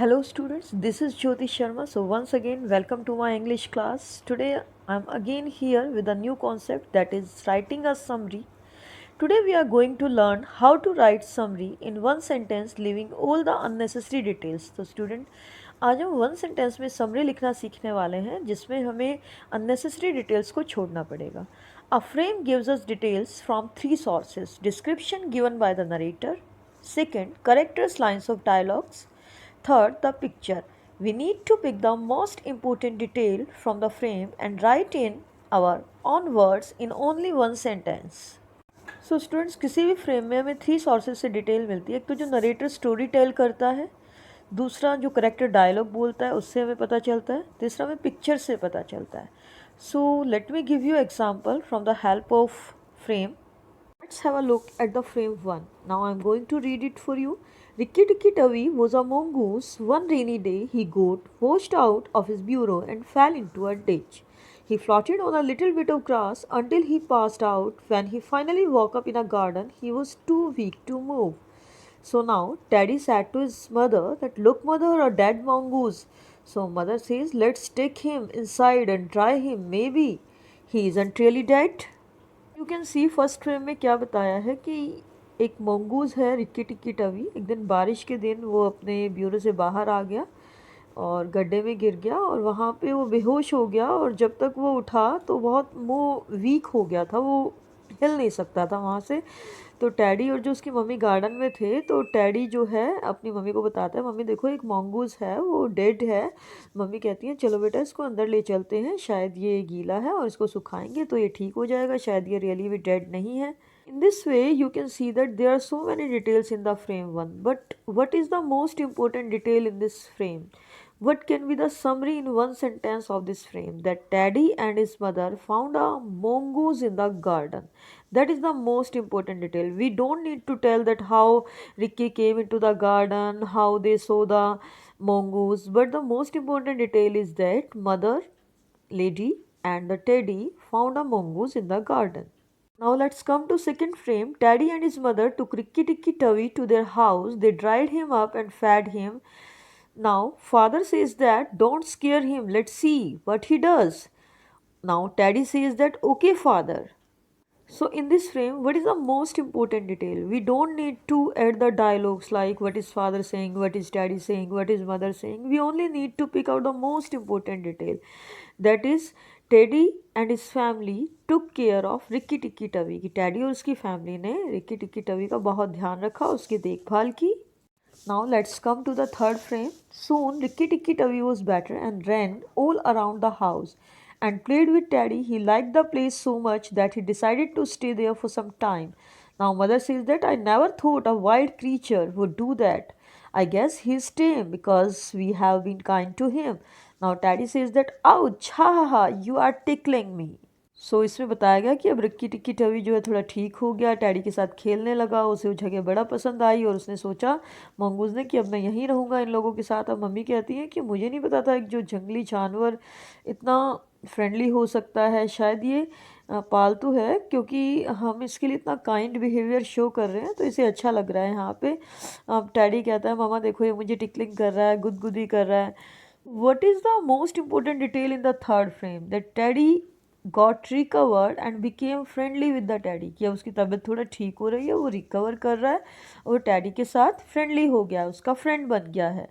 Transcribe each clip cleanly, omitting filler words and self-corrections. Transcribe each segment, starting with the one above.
Hello students, this is Jyoti Sharma. So once again, welcome to my English class. Today I'm again here with a new concept, that is writing a summary. Today we are going to learn how to write summary in one sentence leaving all the unnecessary details. तो student, आज हम one sentence में summary लिखना सीखने वाले हैं जिसमें हमें unnecessary details को छोड़ना पड़ेगा. A frame gives us details from three sources: description given by the narrator, second, characters' lines of dialogues, third, the picture. We need to pick the most important detail from the frame and write in our own words in only one sentence. So students, किसी भी frame में हमें three sources से detail मिलती है. एक तो जो नरेटर स्टोरी टेल करता है, दूसरा जो करेक्टर डायलॉग बोलता है उससे हमें पता चलता है, तीसरा हमें पिक्चर से पता चलता है. So let me give you example from the help of frame. Let's have a look at the frame 1. Now I'm going to read it for you. Rikki Tikki Tavi was a mongoose. One rainy day he got washed out of his burrow and fell into a ditch. He floated on a little bit of grass until he passed out. When he finally woke up in a garden, he was too weak to move. So now Teddy said to his mother that, "Look, mother, a dead mongoose." So mother says, "Let's take him inside and dry him. Maybe he isn't really dead." You can see first frame में क्या बताया है कि एक mongoose है Ricky Tikki टवी. एक दिन बारिश के दिन वो अपने ब्यूरो से बाहर आ गया और गड्ढे में गिर गया और वहाँ पे वो बेहोश हो गया. और जब तक वो उठा तो बहुत वो वीक हो गया था, वो हिल नहीं सकता था वहाँ से. तो टैडी और जो उसकी मम्मी गार्डन में थे, तो टैडी जो है अपनी मम्मी को बताता है, "मम्मी देखो, एक मंगूज़ है, वो डेड है." मम्मी कहती हैं, "चलो बेटा, इसको अंदर ले चलते हैं, शायद ये गीला है और इसको सुखाएंगे तो ये ठीक हो जाएगा, शायद ये रियली भी डेड नहीं है." In this way, you can see that there are so many details in the frame 1. But what is the most important detail in this frame? What can be the summary in one sentence of this frame? That Teddy and his mother found a mongoose in the garden. That is the most important detail. We don't need to tell that how Ricky came into the garden, how they saw the mongoose, but the most important detail is that mother, lady, and the Teddy found a mongoose in the garden. Now let's come to second frame. Teddy and his mother took Rikki Tikki Tavi to their house. They dried him up and fed him. Now father says that, "Don't scare him. Let's see what he does." Now Teddy says that, "Okay, father." So in this frame, what is the most important detail? We don't need to add the dialogues like what is father saying, what is daddy saying, what is mother saying. We only need to pick out the most important detail. That is, Teddy and his family took care of Rikki Tikki Tavi. कि Teddy और उसकी family ने Rikki Tikki Tavi का बहुत ध्यान रखा, उसकी देखभाल की. Now let's come to the third frame. Soon Rikki Tikki Tavi was better and ran all around the house and played with Teddy. He liked the place so much that he decided to stay there for some time. Now mother says that, "I never thought a wild creature would do that. I guess he's tame because we have been kind to him." Now Teddy says that, "Ouch, ha ha ha, you are tickling me." सो इसमें बताया गया कि अब Ricky Tikki टवी जो है थोड़ा ठीक हो गया, टैडी के साथ खेलने लगा, उसे वो जगह बड़ा पसंद आई और उसने सोचा, मंगूज़ ने, कि अब मैं यहीं रहूँगा इन लोगों के साथ. अब मम्मी कहती हैं कि मुझे नहीं पता था एक जो जंगली जानवर इतना फ्रेंडली हो सकता है. शायद ये पालतू है, क्योंकि हम इसके लिए इतना काइंड बिहेवियर शो कर रहे हैं तो इसे अच्छा लग रहा है यहाँ पे. अब टैडी कहता है, "मामा देखो, ये मुझे टिकलिंग कर रहा है, गुदगुदी कर रहा है." What is the most important detail in the third frame? That Teddy got recovered and became friendly with the Teddy. कि अब उसकी तबीयत थोड़ा ठीक हो रही है, वो रिकवर कर रहा है और टैडी के साथ फ्रेंडली हो गया, उसका फ्रेंड बन गया है.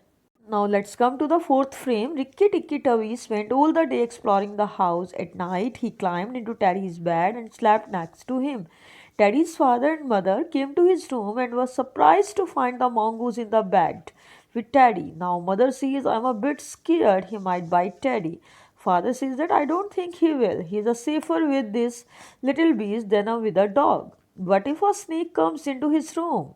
Now let's come to the fourth frame. Rikki Tikki Tavi spent all the day exploring the house. At night, he climbed into Teddy's bed and slept next to him. Teddy's father and mother came to his room and was surprised to find the mongoose in the bed with Teddy. Now mother says, "I'm a bit scared he might bite Teddy." Father says that, "I don't think he will. He's a safer with this little beast than with a dog. What if a snake comes into his room?"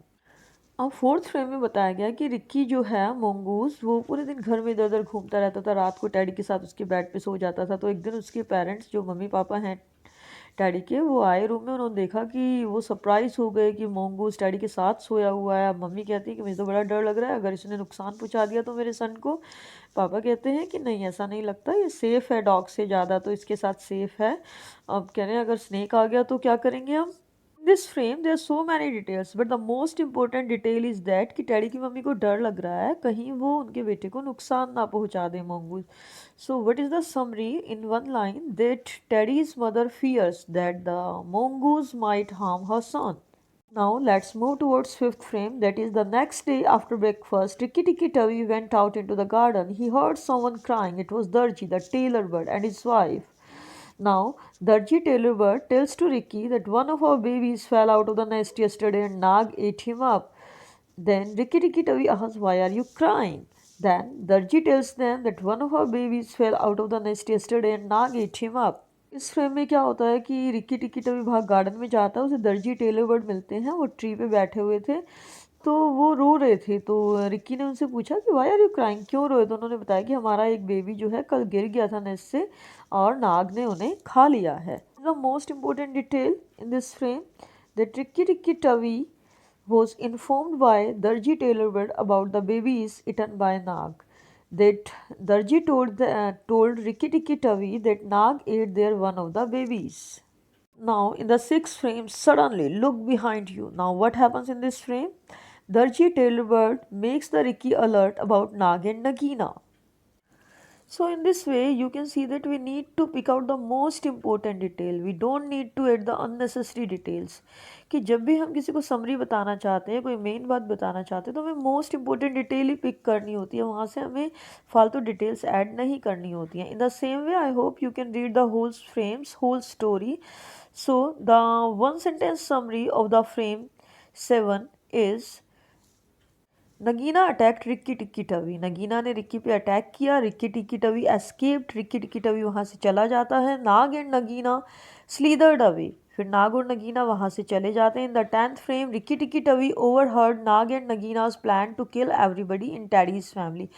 अब fourth frame में बताया गया कि Ricky जो है मोंगूस, वो पूरे दिन घर में इधर उधर घूमता रहता था. रात को टैडी के साथ उसके बेड पे सो जाता था. तो एक दिन उसके पेरेंट्स, जो मम्मी पापा हैं टैडी के, वो आए रूम में. उन्होंने देखा कि वो सरप्राइज हो गए कि मोंगूस टैडी के साथ सोया हुआ है. मम्मी कहती है कि मुझे तो बड़ा डर लग रहा है, अगर इसने नुकसान पहुंचा दिया तो मेरे सन को. पापा कहते हैं कि नहीं, ऐसा नहीं लगता, ये सेफ़ है डॉग से ज़्यादा, तो इसके साथ सेफ़ है. अब कह रहे हैं अगर स्नेक आ गया तो क्या करेंगे हम. This frame there so many details but the most important detail is that कि टैडी की मम्मी को डर लग रहा है कहीं वो उनके बेटे को नुकसान ना पहुंचा दे mongoose. So what is the summary in one line that Teddy's mother fears that the mongoose might harm her son. Now let's move towards fifth frame. That is the next day after breakfast. Rikki Tikki Tavi went out into the garden. He heard someone crying. It was Darji, the tailor bird, and his wife. Now, Darji tailor bird tells to Rikki that one of our babies fell out of the nest yesterday and Nag ate him up. Then Rikki Tikki Tavi asks, "Why are you crying?" Then Darji tells them that one of our babies fell out of the nest yesterday and Nag ate him up. इस frame में क्या होता है कि Ricky टिक्की तभी भाग garden में जाता है, उसे दर्जी टेलर बर्ड मिलते हैं, वो ट्री पे बैठे हुए थे तो वो रो रहे थे. तो रिक्की ने उनसे पूछा कि वाई आर यू क्राइंग, क्यों रोए. तो उन्होंने बताया कि हमारा एक बेबी जो है कल गिर गया था नेस्ट से और नाग ने उन्हें खा लिया है. The most important detail in this frame that Rikki Tikki Tavi was informed by Darji Tailor Bird about the babies eaten by Nag. That Darji told Rikki Tikki Tavi that Nag ate their one of the babies. Now in the sixth frame, suddenly look behind you. Now what happens in this frame? Darji Tailor Bird makes the Rikki alert about Nag and Nagina. So in this way you can see that we need to pick out the most important detail. We don't need to add the unnecessary details. कि जब भी हम किसी को summary बताना चाहते हैं, कोई मेन बात बताना चाहते हैं, तो हमें मोस्ट इंपॉर्टेंट डिटेल ही पिक करनी होती है, वहाँ से हमें फालतू डिटेल्स ऐड नहीं करनी होती हैं. In the same way I hope you can read the whole frames whole story. So the one sentence summary of the frame 7 is Nagaina attacked Rikki Tikki Tavi. Nagaina ने रिक्की पे अटैक किया. Rikki Tikki Tavi escaped. Rikki Tikki Tavi वहाँ से चला जाता है. Nag and Nagaina slithered away. फिर नाग और नगीना वहाँ से चले जाते हैं. In the 10th frame Rikki Tikki Tavi overheard Nag and Nagaina's plan to kill everybody in Teddy's family.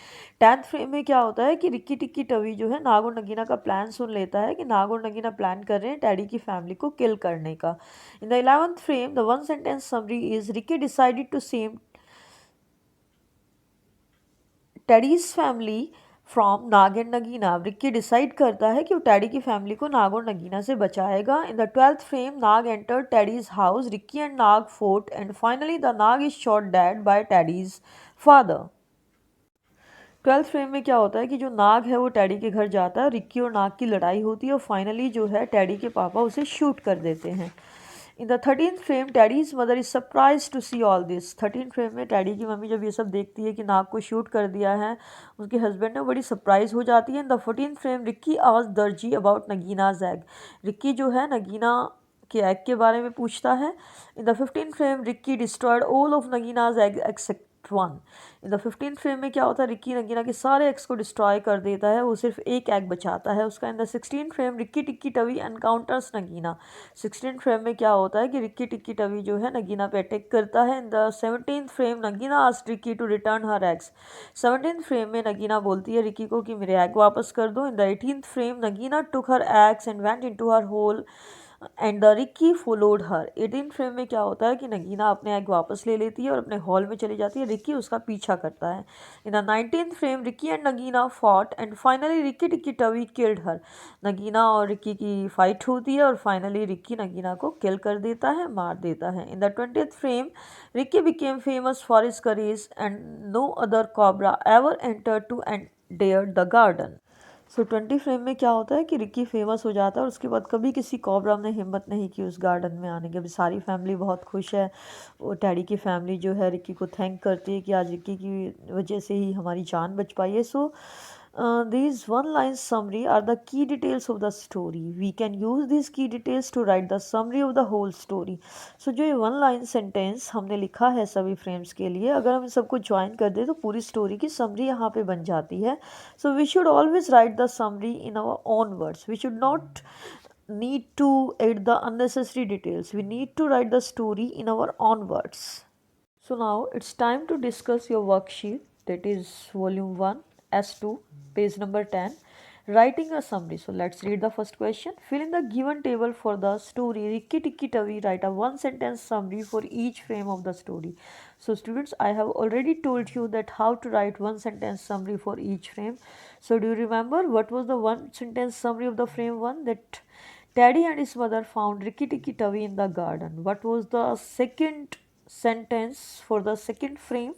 10th frame में क्या होता है कि रिक्की टिक्की टवी जो है नाग और नगीना का प्लान सुन लेता है कि नाग और नगीना प्लान कर रहे हैं टैडी की फैमिली को किल करने का. In the 11th frame the one sentence summary is Rikki decided to save Teddy's family from Nag and Nagaina. Rikki decide करता है कि वो टैडी की फैमिली को नाग और नगीना से बचाएगा. In the 12th frame Nag enter Teddy's house. Rikki and Nag fought and finally the Nag is shot dead by Teddy's father. 12th frame में क्या होता है कि जो नाग है वो टैडी के घर जाता है. रिक्की और नाग की लड़ाई होती है और फाइनली जो है टैडी के पापा उसे शूट कर देते हैं. In the 13th frame Teddy's mother is surprise to see all this. 13th frame में टैडी की मम्मी जब ये सब देखती है कि नाग को शूट कर दिया है उसके हस्बैंड ने, बड़ी सरप्राइज हो जाती है. In the 14th frame Ricky asked Darji about Nagina's egg. Ricky जो है नगीना के एग के बारे में पूछता है. In the 15th frame Rikki destroyed all of Nagaina's egg except 1. In the 15th frame में क्या होता है रिक्की नगीना के सारे एग्स को डिस्ट्रॉय कर देता है, वो सिर्फ एक एग बचाता है उसका. In the 16th frame Rikki Tikki Tavi encounters Nagaina. 16th frame में क्या होता है कि रिक्की टिक्की टवी जो है नगीना पे अटैक करता है. In the 17th frame Nagina asked Ricky to return her eggs. 17th frame में नगीना बोलती है रिक्की को कि मेरे एग वापस कर दो. In the 18th frame Nagina took her eggs and went into her hole and the Ricky followed her. 18th frame में क्या होता है कि नगीना अपने एग वापस ले लेती है और अपने हॉल में चली जाती है. रिक्की उसका पीछा करता है. In the 19th frame Rikki and Nagaina fought and finally Rikki Tikki Tavi killed her. Nagaina और रिक्की की फाइट होती है और फाइनली रिक्की नगीना को किल कर देता है, मार देता है. In the 20th frame Rikki became famous for his courage and no other cobra ever enter to and dare the garden. So 20 frame में क्या होता है कि रिक्की फेमस हो जाता है और उसके बाद कभी किसी कॉब्रा ने हिम्मत नहीं की उस गार्डन में आने की. अभी सारी फैमिली बहुत खुश है. वो टैडी की फैमिली जो है रिक्की को थैंक करती है कि आज रिक्की की वजह से ही हमारी जान बच पाई है. सो these one line summary are the key details of the story. We can use these key details to write the summary of the whole story. So जो ये one line sentence हमने लिखा है सभी फ्रेम्स के लिए, अगर हम इन सबको ज्वाइन कर दें तो पूरी स्टोरी की समरी यहाँ पे बन जाती है. So we should always write the summary in our own words. We should not need to add the unnecessary details. We need to write the story in our own words. So now it's time to discuss your worksheet, that is volume 1 S2 page number 10, writing a summary. So let's read the first question. Fill in the given table for the story Rikki Tikki Tavi. Write a one sentence summary for each frame of the story. So students, I have already told you that how to write one sentence summary for each frame. So do you remember what was the one sentence summary of the frame 1? That Teddy and his mother found Rikki Tikki Tavi in the garden. What was the second sentence for the second frame?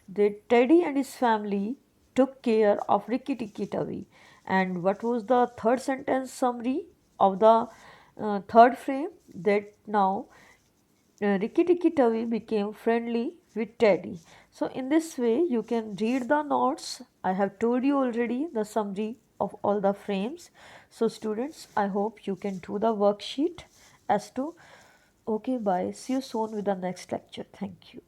That Teddy and his family took care of Rikki Tikki Tavi. And what was the third sentence summary of the third frame? That now Rikki Tikki Tavi became friendly with Teddy. So, in this way, you can read the notes. I have told you already the summary of all the frames. So, students, I hope you can do the worksheet as to. Okay, bye. See you soon with the next lecture. Thank you.